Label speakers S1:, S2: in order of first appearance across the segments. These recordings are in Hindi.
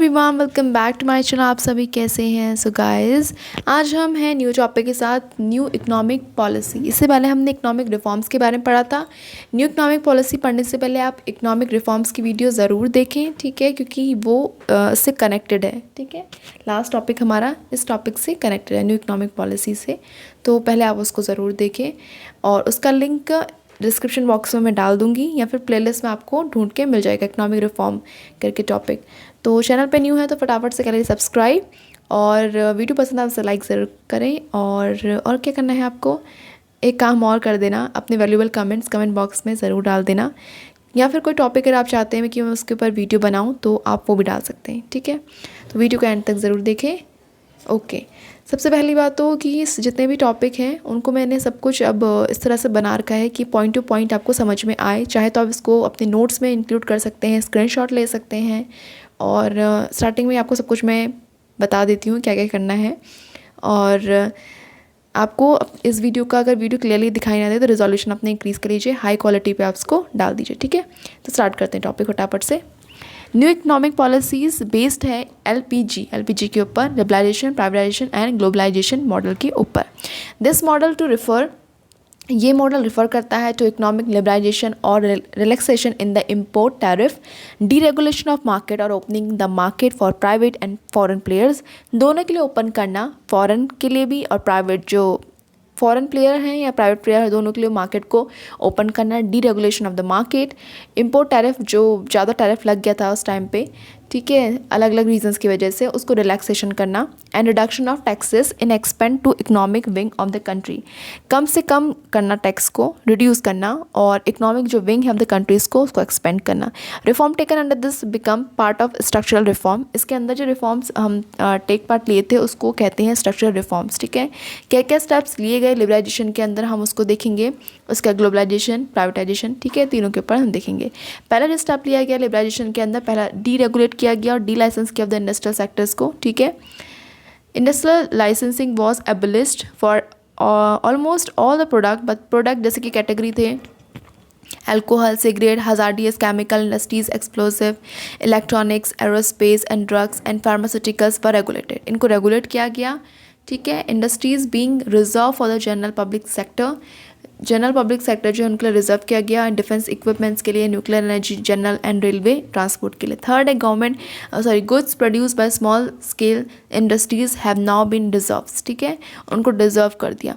S1: Everyone, welcome back to my channel. आप सभी कैसे हैं? सो गाइस, आज हम हैं न्यू टॉपिक के साथ, न्यू इकोनॉमिक पॉलिसी। इससे पहले हमने इकोनॉमिक रिफॉर्म्स के बारे में पढ़ा था। न्यू इकोनॉमिक पॉलिसी पढ़ने से पहले आप इकोनॉमिक रिफॉर्म्स की वीडियो ज़रूर देखें, ठीक है, क्योंकि वो इससे कनेक्टेड है। ठीक है, लास्ट टॉपिक हमारा इस टॉपिक से कनेक्टेड है, न्यू इकोनॉमिक पॉलिसी से। तो पहले आप उसको ज़रूर देखें और उसका लिंक डिस्क्रिप्शन बॉक्स में मैं डाल दूंगी या फिर प्लेलिस्ट में आपको ढूंढ के मिल जाएगा, इकोनॉमिक रिफॉर्म करके टॉपिक। तो चैनल पे न्यू है तो फटाफट से करें सब्सक्राइब, और वीडियो पसंद आए तो लाइक ज़रूर करें। और क्या करना है आपको, एक काम और कर देना, अपने वैल्यूएबल कमेंट्स कमेंट बॉक्स में ज़रूर डाल देना, या फिर कोई टॉपिक अगर आप चाहते हैं कि मैं उसके ऊपर वीडियो बनाऊँ तो आप वो भी डाल सकते हैं। ठीक है, तो वीडियो को एंड तक ज़रूर देखें। ओके, सबसे पहली बात तो कि जितने भी टॉपिक हैं उनको मैंने सब कुछ अब इस तरह से बना रखा है कि पॉइंट टू पॉइंट आपको समझ में आए। चाहे तो आप इसको अपने नोट्स में इंक्लूड कर सकते हैं, स्क्रीनशॉट ले सकते हैं, और स्टार्टिंग में आपको सब कुछ मैं बता देती हूँ क्या क्या करना है। और आपको इस वीडियो का अगर वीडियो क्लियरली दिखाई ना दे तो रिजोल्यूशन अपने इंक्रीज़ कर लीजिए, हाई क्वालिटी पे आप इसको डाल दीजिए। ठीक है, तो स्टार्ट करते हैं टॉपिक फटाफट से। न्यू इकोनॉमिक पॉलिसीज़ बेस्ड है एलपीजी के ऊपर, liberalisation, privatisation and globalisation model के ऊपर। दिस मॉडल टू रिफ़र, ये मॉडल रिफ़र करता है टू इकोनॉमिक लिबरलाइजेशन और relaxation in the import tariff, deregulation of market और opening the market for private and foreign players. दोनों के लिए ओपन करना, फॉरेन के लिए भी और प्राइवेट, जो फॉरेन प्लेयर हैं या प्राइवेट प्लेयर हैं, दोनों के लिए मार्केट को ओपन करना। Deregulation of the market, import tariff, जो ज़्यादा टैरिफ लग गया था उस टाइम पे, ठीक है, अलग अलग रीजंस की वजह से, उसको रिलैक्सेशन करना। And reduction of taxes in expand to economic wing of the country, कम से कम करना टैक्स को, रिड्यूस करना, और इकोनॉमिक जो विंग है ऑफ द कंट्रीज़ को उसको एक्सपेंड करना। Reform taken under this become part of structural reform, इसके अंदर जो रिफॉर्म्स हम टेक पार्ट लिए थे उसको कहते हैं स्ट्रक्चरल रिफॉर्म्स। ठीक है, क्या क्या स्टेप्स लिए गए लिबरलाइजेशन के अंदर हम उसको देखेंगे, उसका ग्लोबलाइजेशन, प्राइवेटाइजेशन, ठीक है, तीनों के ऊपर हम देखेंगे। पहला जो स्टेप लिया गया लिबरलाइजेशन के अंदर, पहला डीरेगुलेट किया गया और डी लाइसेंस किया द इंडस्ट्रियल सेक्टर्स को। ठीक है, industrial licensing was abolished for almost all the product, but product जैसे कि कैटेगरी थे alcohol, cigarette, hazardous chemical industries, explosive, electronics, aerospace and drugs and pharmaceuticals पर रेगुलेटेड, इनको रेगुलेट किया गया। ठीक है, industries being reserve for the general public sector, general public sector जो है उनके लिए रिजर्व किया गया, डिफेंस इक्विपमेंट्स के लिए, nuclear energy, general and railway transport के लिए। थर्ड है government goods produce by small scale industries have now been deserve, ठीक है, उनको डिजर्व कर दिया।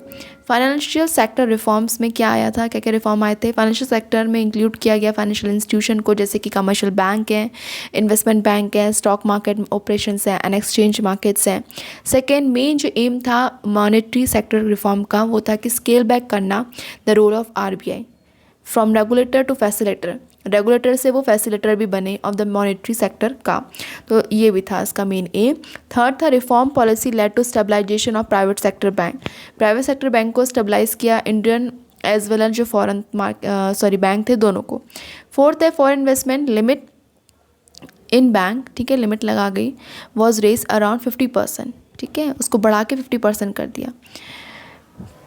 S1: फाइनेंशियल सेक्टर रिफॉर्म्स में क्या आया था, क्या क्या रिफॉर्म आए थे? फाइनेंशियल सेक्टर में इंक्लूड किया गया फाइनेंशियल इंस्टीट्यूशन को, जैसे कि कमर्शियल बैंक है, इन्वेस्टमेंट बैंक है, स्टॉक मार्केट ऑपरेशंस हैं, एंड एक्सचेंज मार्केट्स हैं। सेकेंड मेन जो एम था मॉनेटरी सेक्टर रिफॉर्म का, वो था कि स्केल बैक करना the role of RBI from regulator to facilitator, regulator से वो फैसिलेटर भी बने ऑफ द मॉनेटरी सेक्टर का, तो ये भी था इसका मेन एम। थर्ड था reform policy led to stabilisation of private sector bank, private sector bank को स्टेबलाइज किया, इंडियन एज वेल एज जो फॉरेन बैंक थे दोनों को। फोर्थ है foreign investment limit in bank, ठीक है, लिमिट लगा गई, वॉज रेस अराउंड 50%, ठीक है, उसको बढ़ा के 50% कर दिया।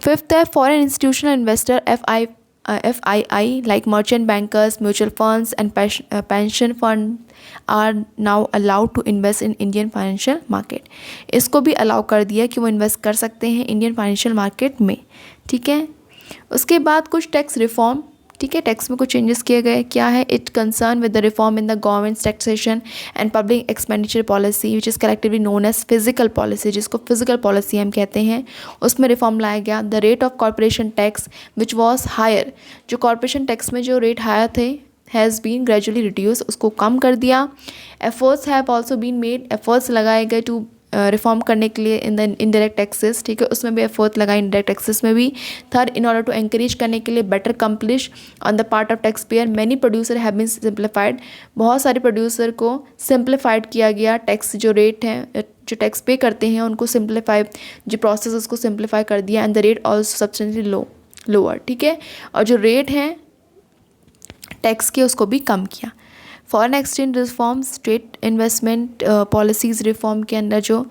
S1: फिफ्थ है foreign institutional investor FII like merchant bankers, mutual funds and pension fund are now allowed to invest in Indian financial market, इसको भी अलाउ कर दिया कि वो इन्वेस्ट कर सकते हैं इंडियन फाइनेंशियल मार्केट में। ठीक है, उसके बाद कुछ टैक्स रिफॉर्म, ठीक है, टैक्स में कुछ चेंजेस किए गए। क्या है? It concern with the reform in the government taxation and public expenditure policy which is collectively known as physical policy, जिसको फिजिकल पॉलिसी हम कहते हैं, उसमें रिफॉर्म लाया गया। The rate of corporation tax which was higher, जो कॉर्पोरेशन टैक्स में जो रेट हायर थे हैज़ बीन ग्रेजुअली रिड्यूस, उसको कम कर दिया। Efforts have also been made, efforts लगाए गए टू रिफॉर्म करने के लिए इन द इनडायरेक्ट टैक्सेस, ठीक है, उसमें भी एफर्ट लगाए, इनडायरेक्ट टैक्सेस में भी। Third, in order to encourage करने के लिए better compliance on the part of taxpayer, many producer have been simplified, बहुत सारे प्रोड्यूसर को सिंप्लीफाइड किया गया, टैक्स जो रेट हैं, जो टैक्स पे करते हैं उनको सिंप्लीफाई, जो प्रोसेस उसको सिंप्लीफाई कर दिया। And the rate also substantially lower, ठीक है, और जो रेट हैं टैक्स के उसको भी कम किया। Foreign exchange reform, estate investment policies reform के अंदर जो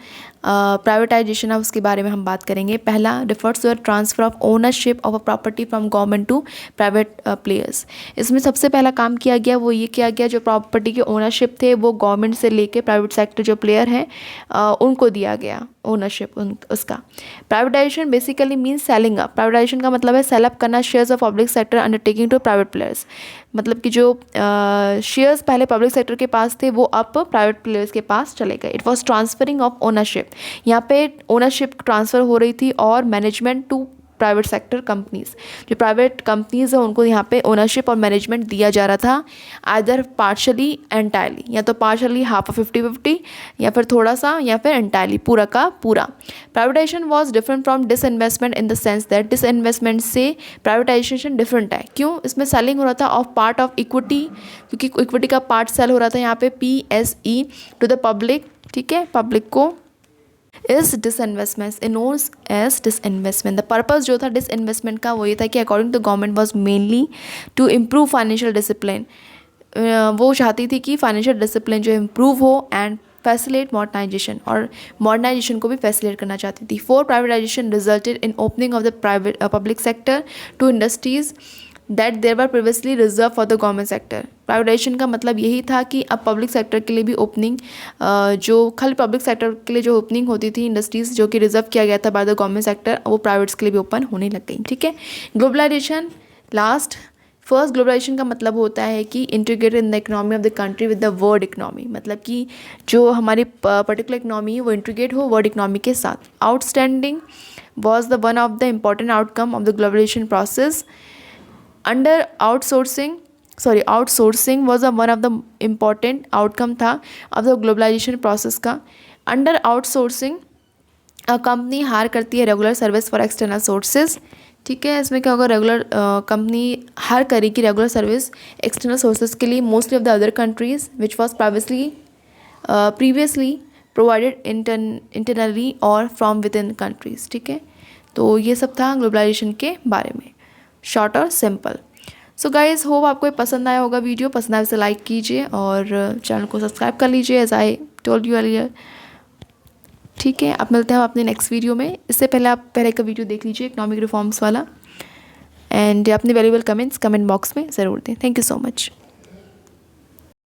S1: प्राइवेटाइजेशन है उसके बारे में हम बात करेंगे। पहला refers to transfer of ownership of a property from government to private players. इसमें सबसे पहला काम किया गया वो ये किया गया, जो प्रॉपर्टी के ओनरशिप थे वो गवर्नमेंट से लेके प्राइवेट सेक्टर जो प्लेयर हैं उनको दिया गया ओनरशिप उसका। Privatisation basically means selling up. Privatisation का मतलब है सेल अप करना shares of public sector undertaking to private players. मतलब कि जो शेयर्स पहले पब्लिक सेक्टर के पास थे वो अब प्राइवेट प्लेयर्स के पास चले गए। It was transferring of ownership. यहाँ पे ओनरशिप ट्रांसफ़र हो रही थी और management to private sector companies. जो प्राइवेट कंपनीज़ हैं उनको यहाँ पे ओनरशिप और मैनेजमेंट दिया जा रहा था, आइदर पार्शली एंटायरली, या तो पार्शली हाफ 50-50, या फिर थोड़ा सा, या फिर एंटायरली पूरा का पूरा। Privatisation was different from disinvestment in the sense that disinvestment से प्राइवेटाइजेशन डिफरेंट है। क्यों? इसमें सेलिंग हो रहा था ऑफ पार्ट ऑफ इक्विटी, क्योंकि इक्विटी का पार्ट सेल हो रहा था यहाँ पे PSE टू द पब्लिक। ठीक है, पब्लिक को is disinvestment knowns as disinvestment. The purpose जो था डिसइन्वेस्टमेंट का वो ये था कि according to government was mainly to improve financial discipline. वो चाहती थी कि फाइनेंशियल डिसिप्लिन जो इम्प्रूव हो एंड फैसिलेट मॉडर्नाइजेशन, और मॉडर्नाइजेशन को भी फैसिलेट करना चाहती थी। Four privatisation resulted in opening of the private public sector to industries that there were previously reserve for the government sector. Privatisation का मतलब यही था कि अब पब्लिक सेक्टर के लिए भी ओपनिंग, जो खाली पब्लिक सेक्टर के लिए जो ओपनिंग होती थी इंडस्ट्रीज़ जो कि रिजर्व किया गया था बाय द गवर्नमेंट सेक्टर, वो प्राइवेट्स के लिए भी ओपन होने लग गई। ठीक है, ग्लोबलाइजेशन लास्ट। फर्स्ट ग्लोबलाइजेशन का मतलब होता है कि integrated in the economy of the country with the world economy. मतलब कि जो हमारी पर्टिकुलर इकोनॉमी है वो इंटीग्रेट हो वर्ल्ड इकोनॉमी के साथ। Outstanding was the one of the important outcome of the globalisation process. Under outsourcing was a one of the important outcome था ऑफ द ग्लोबलाइजेशन प्रोसेस का। अंडर आउटसोर्सिंग कंपनी हायर करती है regular service for external sources. ठीक है, इसमें क्या होगा, रेगुलर कंपनी हायर करेगी रेगुलर सर्विस एक्सटर्नल सोर्सेज के लिए mostly of the other countries which was previously provided internally और फ्रॉम विद इन कंट्रीज। ठीक है, तो ये सब था ग्लोबलाइजेशन के बारे में, शॉर्ट और सिंपल। सो गाइज़, होप आपको ये पसंद आया होगा वीडियो। पसंद आया तो लाइक कीजिए और चैनल को सब्सक्राइब कर लीजिए as I told you earlier. ठीक है, आप मिलते हैं अपने नेक्स्ट वीडियो में। इससे पहले आप पहले का वीडियो देख लीजिए इकोनॉमिक रिफॉर्म्स वाला, एंड अपने वैल्यूबल कमेंट्स कमेंट बॉक्स में ज़रूर दें। Thank you so much.